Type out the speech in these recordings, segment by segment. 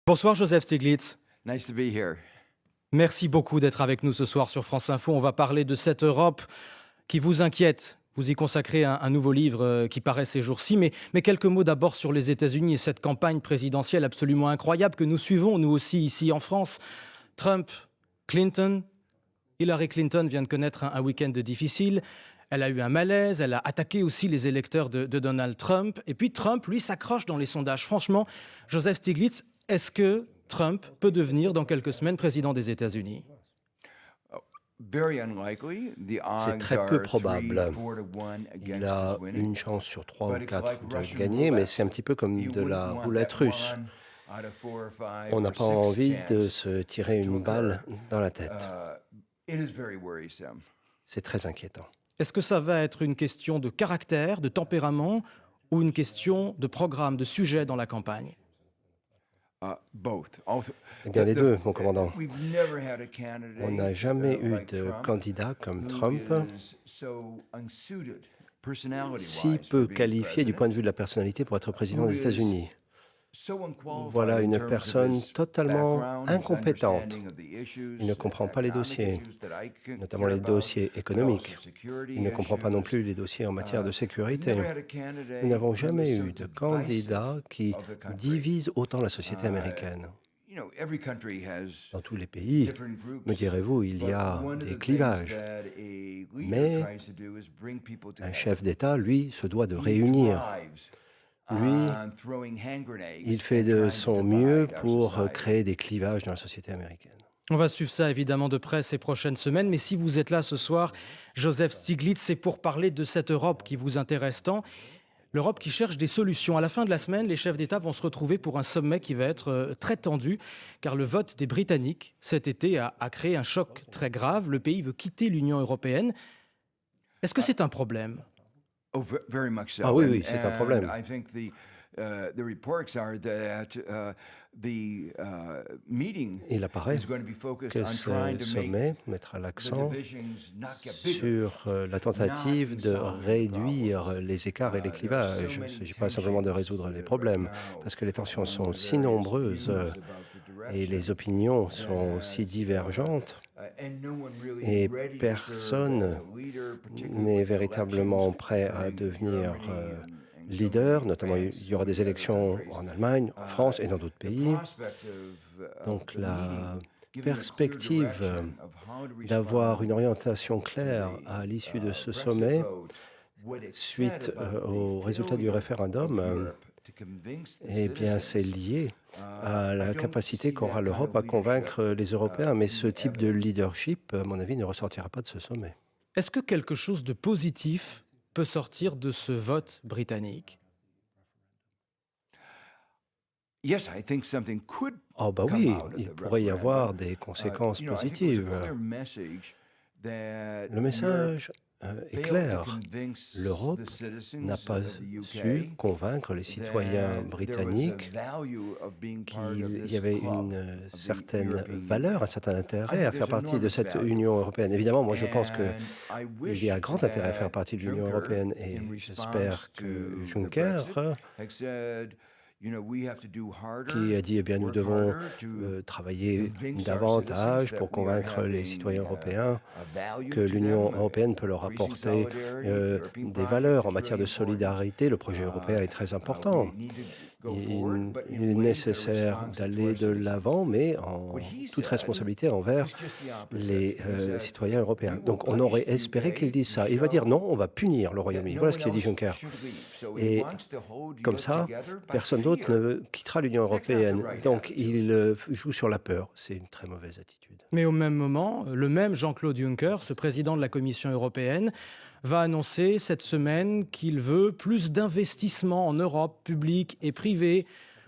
Bonsoir Joseph Stiglitz. Nice to be here. Merci beaucoup d'être avec nous ce soir sur France Info. On va parler de cette Europe qui vous inquiète. Vous y consacrez un nouveau livre qui paraît ces jours-ci. Mais quelques mots d'abord sur les États-Unis et cette campagne présidentielle absolument incroyable que nous suivons, nous aussi, ici en France. Trump, Clinton. Hillary Clinton vient de connaître un week-end difficile. Elle a eu un malaise, elle a attaqué aussi les électeurs de Donald Trump. Et puis Trump, lui, s'accroche dans les sondages. Franchement, Joseph Stiglitz, est-ce que Trump peut devenir dans quelques semaines président des États-Unis? C'est très peu probable. Il a une chance sur 3 ou 4 de gagner, mais c'est un petit peu comme de la roulette russe. On n'a pas envie de se tirer une balle dans la tête. C'est très inquiétant. Est-ce que ça va être une question de caractère, de tempérament, ou une question de programme, de sujet dans la campagne? Eh bien, les deux, mon commandant. On n'a jamais eu de candidat comme Trump si peu qualifié du point de vue de la personnalité pour être président des États-Unis. Voilà une personne totalement incompétente. Il ne comprend pas les dossiers, notamment les dossiers économiques. Il ne comprend pas non plus les dossiers en matière de sécurité. Nous n'avons jamais eu de candidat qui divise autant la société américaine. Dans tous les pays, me direz-vous, il y a des clivages. Mais un chef d'État, lui, se doit de réunir. Lui, il fait de son mieux pour créer des clivages dans la société américaine. On va suivre ça évidemment de près ces prochaines semaines. Mais si vous êtes là ce soir, Joseph Stiglitz, c'est pour parler de cette Europe qui vous intéresse tant. L'Europe qui cherche des solutions. À la fin de la semaine, les chefs d'État vont se retrouver pour un sommet qui va être très tendu, car le vote des Britanniques cet été a créé un choc très grave. Le pays veut quitter l'Union européenne. Est-ce que c'est un problème? Ah oui, oui, c'est un problème. Il apparaît que ce sommet mettra l'accent sur la tentative de réduire les écarts et les clivages. Il ne s'agit pas simplement de résoudre les problèmes, parce que les tensions sont si nombreuses et les opinions sont si divergentes, et personne n'est véritablement prêt à devenir leader, notamment il y aura des élections en Allemagne, en France et dans d'autres pays. Donc la perspective d'avoir une orientation claire à l'issue de ce sommet, suite au résultat du référendum, eh bien c'est lié à la capacité qu'aura l'Europe à convaincre les Européens. Mais ce type de leadership, à mon avis, ne ressortira pas de ce sommet. Est-ce que quelque chose de positif peut sortir de ce vote britannique? Oh bah oui, il pourrait y avoir des conséquences positives. Le message est clair. L'Europe n'a pas su convaincre les citoyens britanniques qu'il y avait une certaine valeur, un certain intérêt à faire partie de cette Union européenne. Évidemment, moi je pense qu'il y a un grand intérêt à faire partie de l'Union européenne et j'espère que Juncker, qui a dit, eh bien, nous devons travailler davantage pour convaincre les citoyens européens que l'Union européenne peut leur apporter des valeurs en matière de solidarité. Le projet européen est très important. Il est nécessaire d'aller de l'avant, mais en toute responsabilité envers les citoyens européens. Donc on aurait espéré qu'il dise ça. Il va dire non, on va punir le Royaume-Uni. Voilà ce qu'a dit Juncker. Et comme ça, personne d'autre ne quittera l'Union européenne. Donc il joue sur la peur. C'est une très mauvaise attitude. Mais au même moment, le même Jean-Claude Juncker, ce président de la Commission européenne, va annoncer cette semaine qu'il veut plus d'investissements en Europe, public et privé,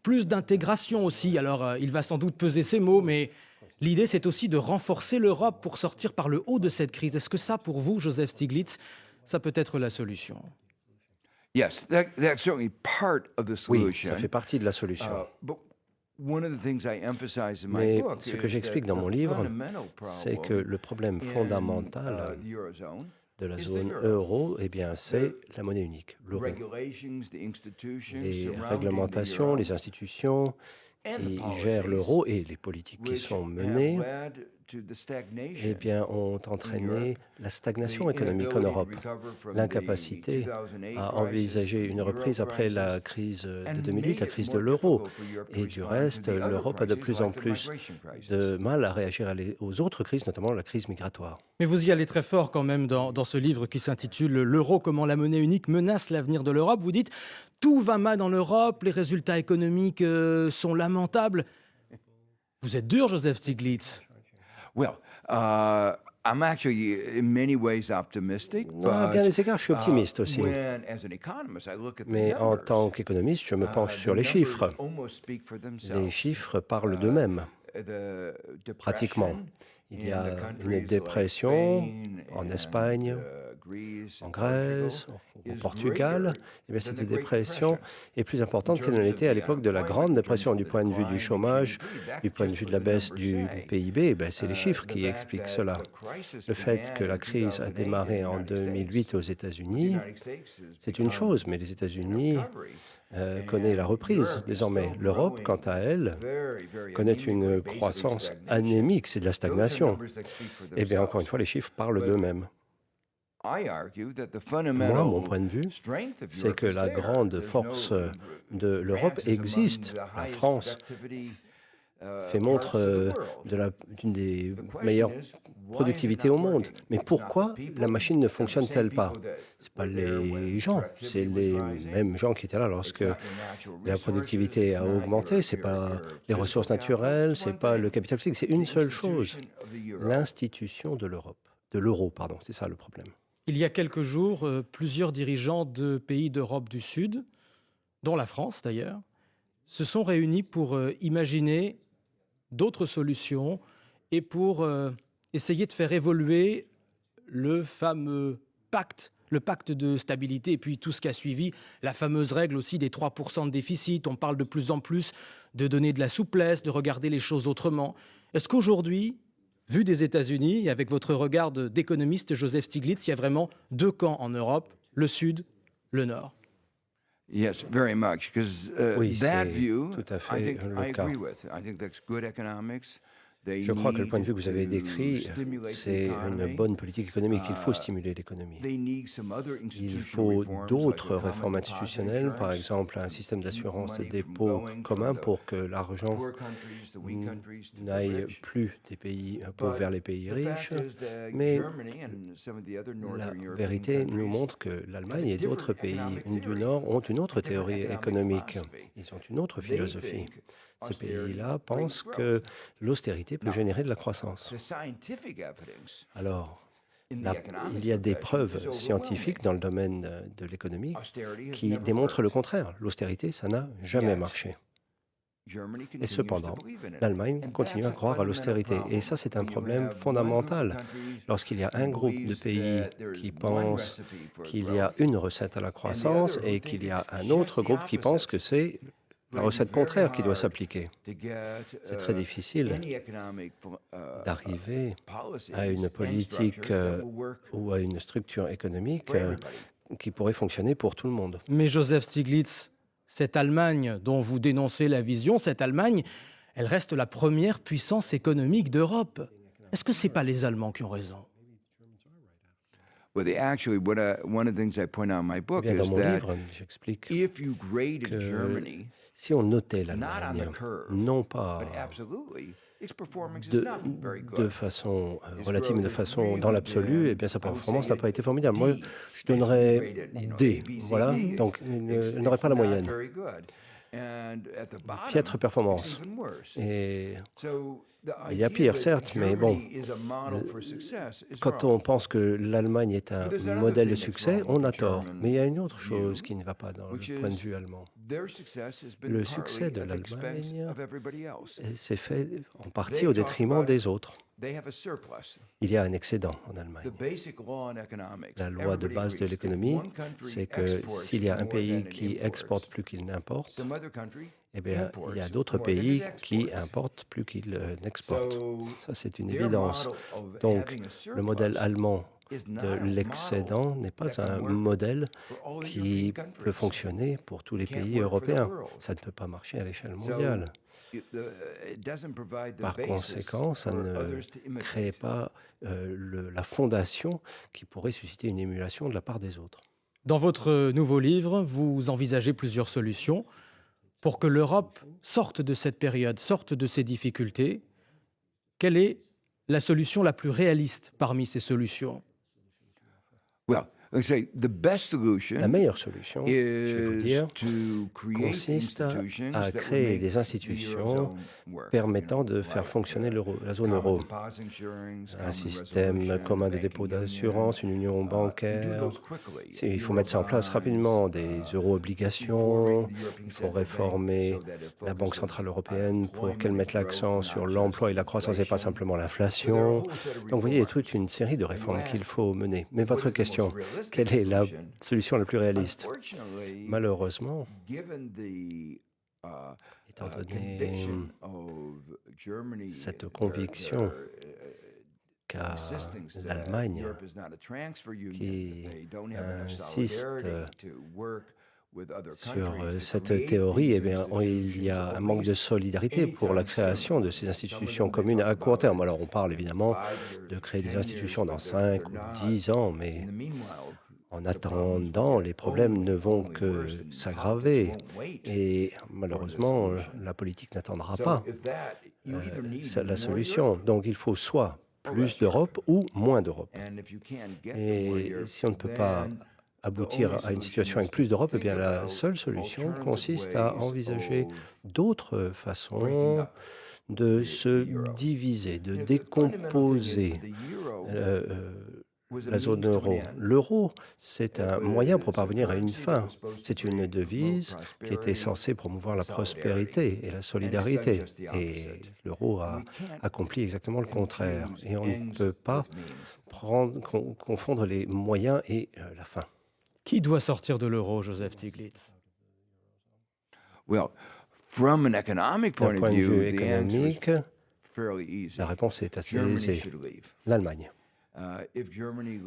plus d'intégration aussi. Alors, il va sans doute peser ses mots, mais l'idée, c'est aussi de renforcer l'Europe pour sortir par le haut de cette crise. Est-ce que ça, pour vous, Joseph Stiglitz, ça peut être la solution? Oui, ça fait partie de la solution. Mais ce que j'explique dans mon livre, c'est que le problème fondamental de la zone euro, eh bien, c'est la monnaie unique, l'euro. Les réglementations, les institutions qui gèrent l'euro et les politiques qui sont menées, eh bien, ont entraîné la stagnation économique en Europe, l'incapacité à envisager une reprise après la crise de 2008, la crise de l'euro. Et du reste, l'Europe a de plus en plus de mal à réagir aux autres crises, notamment la crise migratoire. Mais vous y allez très fort quand même dans ce livre qui s'intitule L'euro, comment la monnaie unique menace l'avenir de l'Europe. Vous dites tout va mal en Europe, les résultats économiques sont lamentables. Vous êtes dur, Joseph Stiglitz. Well, I'm actually in many ways optimistic, À bien des égards, je suis optimiste aussi. as an economist, I look at the Mais en numbers. tant qu'économiste, je me penche sur les chiffres. Almost speak for Les themselves. chiffres parlent d'eux-mêmes, The pratiquement. depression Il y in a the une countries like dépression Spain en and, Espagne, Greece en and Grèce, Portugal au is Portugal. greater Eh bien, than cette the Great dépression Depression. est plus importante In qu'elle ne terms of l'était à the l'époque de la unemployment, Grande in Dépression. terms Du of the point de vue du decline in chômage, GDP, that's du point de just vue de what la the baisse numbers du say. PIB, eh bien, c'est les chiffres The qui fact expliquent that cela. the crisis Le fait began que la in crise a 2008 démarré in the en United States, 2008 aux but the États-Unis, United States has c'est une become chose, mais les in États-Unis recovery. connaît la And reprise Europe is désormais. still L'Europe, quant growing à elle, very connaît une anemically, basically croissance stagnation. anémique, c'est de la Those are stagnation. numbers that speak for Eh bien, encore une themselves. fois, les chiffres parlent But d'eux-mêmes. I argue that the Moi, mon fundamental point de vue, strength of c'est Europe que is la there. grande There's force no de l'Europe France is among existe. the La highest France productivity fait parts montre of the world. d'une des The question meilleures is, why is it productivités not au monde. working? Mais It's not the pourquoi people, la machine ne it's not the fonctionne-t-elle same pas? people that Ce pas were there les when gens, productivity c'est was les rising. mêmes gens qui étaient là It's lorsque not your natural la resources, productivité it's a not augmenté. C'est pas les ressources naturelles, c'est pas le capital physique, c'est une The seule chose, institution of the euro. l'institution de l'Europe, de l'euro, pardon. C'est ça le problème. Il y a quelques jours, plusieurs dirigeants de pays d'Europe du Sud, dont la France d'ailleurs, se sont réunis pour imaginer d'autres solutions et pour essayer de faire évoluer le fameux pacte, le pacte de stabilité et puis tout ce qui a suivi, la fameuse règle aussi des 3% de déficit. On parle de plus en plus de donner de la souplesse, de regarder les choses autrement. Est-ce qu'aujourd'hui, vu des États-Unis, et avec votre regard d'économiste, Joseph Stiglitz, il y a vraiment deux camps en Europe, le Sud, le Nord? Yes, very much, because Oui, that c'est view, tout à I fait think le I cas. agree with. I think that's good economics. They Je crois que le point de need vue que vous avez to décrit, stimulate the c'est une economy. bonne politique économique. Il faut stimuler l'économie. They need some other Il institutional faut reforms, like d'autres the common réformes deposit institutionnelles, par insurance, exemple un to système keep d'assurance money from dépôt going commun from the pour que l'argent poor countries, the weak countries, to the n'aille rich. plus des pays pauvres But vers les pays the riches. fact is that Mais Germany and some of the other la Northern European vérité nous countries montre que l'Allemagne et different d'autres pays economic du theory, Nord ont une autre a different théorie economic économique. philosophy. Ils ont une autre They philosophie. think Ces austerity pays-là brings pensent growth. que l'austérité peut Now, générer de la croissance. The scientific evidence Alors, in the il economics y a des profession is preuves scientifiques overwhelming. dans le domaine de l'économie Austerity has qui never démontrent le worked. contraire. L'austérité, ça n'a jamais Yet, marché. Germany Et continues to cependant, believe in it. l'Allemagne And continue that's à a croire à fundamental l'austérité. Et problem. ça, c'est un When you problème have one group of fondamental. countries Lorsqu'il y a who un groupe de believes pays that there qui is one pense recipe for qu'il y a growth, une recette à la and the croissance other who et think qu'il y a it's un just autre the groupe qui pense que opposite. c'est la But it'd be recette very contraire qui doit hard s'appliquer. to get C'est très difficile any economic d'arriver policies à une and politique structure that will work ou à une structure économique for everybody. qui pourrait fonctionner pour tout le monde. Mais Joseph Stiglitz, cette Allemagne dont vous dénoncez la vision, cette Allemagne, elle reste la première puissance économique d'Europe. Est-ce que ce n'est pas les Allemands qui ont raison? Well, actually, one of the things I point out in my Eh book bien, dans is mon that livre, j'explique if you graded que Germany, si on notait not on l'Allemagne, the curve, non pas but absolutely, its performance is de, not very de good. façon Its relative, mais de growth has façon really dans l'absolu, eh been, bien sa I would performance say, n'a pas été formidable. Moi, D. je Basically donnerais graded, D. A, B, C, Voilà, D. donc It's elle n'aurait pas la not moyenne. very good. And at the bottom, Piètre it's performance. even worse. Et So the il y a idea pire, that certes, mais bon, Germany is a model for success is quand wrong. on pense que l'Allemagne est un But there's another modèle de thing that's succès, wrong on with a the tort. German Mais il y a une autre view, chose qui ne va pas dans le which point de is vue allemand. their success has been Le partly succès de at the expense l'Allemagne of everybody else. s'est fait en partie They au talk détriment about des autres. They have a surplus. Il y a un excédent en The Allemagne. basic law in economics, La loi de everybody base de agrees, if l'économie, one country c'est que exports s'il y a un more pays than it qui imports, exporte plus qu'il n'importe, some other country eh bien, imports il y a d'autres more than pays it qui exports. importent plus qu'ils n'exportent. So Ça, c'est une their évidence. model of Donc, having a le modèle surplus allemand de l'excédent n'est pas un modèle qui peut fonctionner pour tous les pays européens. Ça ne peut pas marcher à l'échelle mondiale. Par conséquent, ça ne crée pas la fondation qui pourrait susciter une émulation de la part des autres. Dans votre nouveau livre, vous envisagez plusieurs solutions pour que l'Europe sorte de cette période, sorte de ces difficultés. Quelle est la solution la plus réaliste parmi ces solutions? La meilleure solution, je vais vous dire, consiste à créer des institutions permettant de faire fonctionner la zone euro. Un système commun de dépôt d'assurance, une union bancaire. Il faut mettre ça en place rapidement, des euro-obligations. Il faut réformer la Banque centrale européenne pour qu'elle mette l'accent sur l'emploi et la croissance et pas simplement l'inflation. Donc, vous voyez, il y a toute une série de réformes qu'il faut mener. Mais votre question, quelle est la solution la plus réaliste? Malheureusement, étant donné cette conviction qu'a l'Allemagne qui insiste sur cette théorie, eh bien, il y a un manque de solidarité pour la création de ces institutions communes à court terme. Alors, on parle évidemment de créer des institutions dans 5 ou 10 ans, mais en attendant, les problèmes ne vont que s'aggraver. Et malheureusement, la politique n'attendra pas la solution. Donc, il faut soit plus d'Europe ou moins d'Europe. Et si on ne peut pas aboutir à une situation avec plus d'Europe, eh bien la seule solution consiste à envisager d'autres façons de se diviser, de décomposer la zone euro. L'euro, c'est un moyen pour parvenir à une fin. C'est une devise qui était censée promouvoir la prospérité et la solidarité. Et l'euro a accompli exactement le contraire. Et on ne peut pas confondre les moyens et la fin. Qui doit sortir de l'euro, Joseph Stiglitz? D'un point de vue économique, la réponse est assez aisée. L'Allemagne.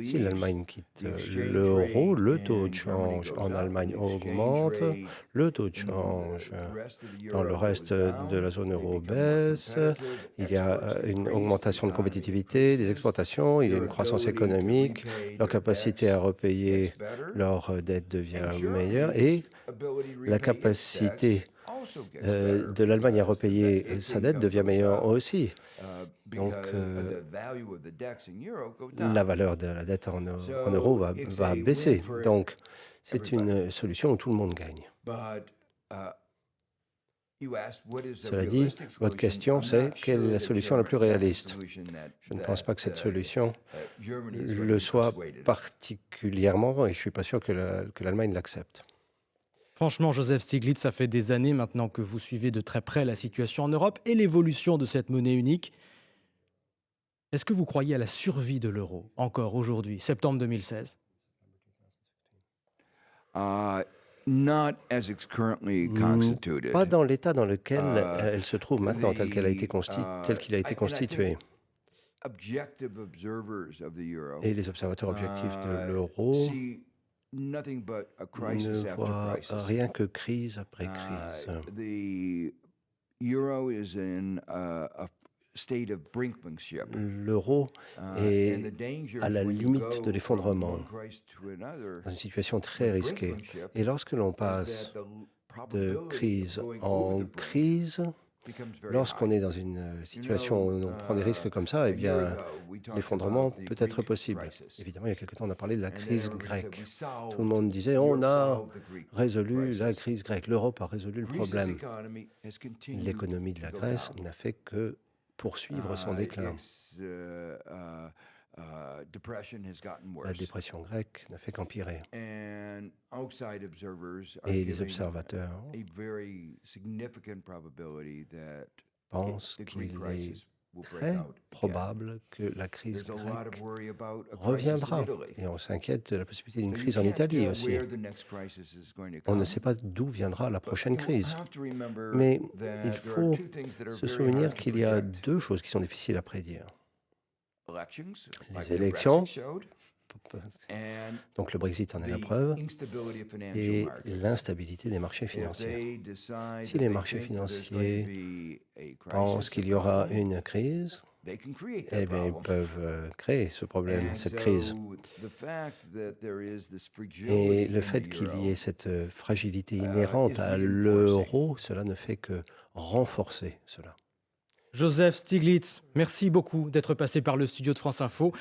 Si l'Allemagne quitte l'euro, le taux de change en Allemagne augmente, le taux de change dans le reste de la zone euro baisse, il y a une augmentation de compétitivité des exportations, il y a une croissance économique, leur capacité à repayer leur dette devient meilleure et la capacité de l'Allemagne à repayer sa dette devient meilleure aussi. Donc, la valeur de la dette en euros va baisser. Donc, c'est une solution où tout le monde gagne. Cela dit, votre question, c'est quelle est la solution la plus réaliste? Je ne pense pas que cette solution le soit particulièrement, et je ne suis pas sûr que l'Allemagne l'accepte. Franchement, Joseph Stiglitz, ça fait des années maintenant que vous suivez de très près la situation en Europe et l'évolution de cette monnaie unique. Est-ce que vous croyez à la survie de l'euro, encore aujourd'hui, septembre 2016? Pas dans l'état dans lequel elle se trouve maintenant, tel qu'il a été constitué. Et les observateurs objectifs de l'euro ne voient rien que crise après crise. L'euro est à la limite de l'effondrement, dans une situation très risquée. Et lorsque l'on passe de crise en crise, lorsqu'on est dans une situation où on prend des risques comme ça, eh bien, l'effondrement peut être possible. Évidemment, il y a quelque temps, on a parlé de la crise grecque. Tout le monde disait, on a résolu la crise grecque, l'Europe a résolu le problème. L'économie de la Grèce n'a fait que poursuivre son déclin. La dépression grecque n'a fait qu'empirer. Et les observateurs pensent qu'il est très probable que la crise grecque reviendra. Et on s'inquiète de la possibilité d'une crise en Italie aussi. On ne sait pas d'où viendra la prochaine crise. Mais il faut se souvenir qu'il y a deux choses qui sont difficiles à prédire. Les élections Donc le Brexit en est la preuve et l'instabilité des marchés financiers. Si les marchés financiers pensent qu'il y aura une crise, eh bien, ils peuvent créer ce problème, cette crise. Et le fait qu'il y ait cette fragilité inhérente à l'euro, cela ne fait que renforcer cela. Joseph Stiglitz, merci beaucoup d'être passé par le studio de France Info.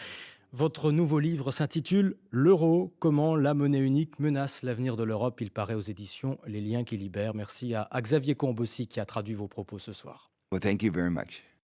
Votre nouveau livre s'intitule « L'euro, comment la monnaie unique menace l'avenir de l'Europe ». Il paraît aux éditions Les Liens qui libèrent. Merci à Xavier Combe aussi qui a traduit vos propos ce soir. Well, thank you very much.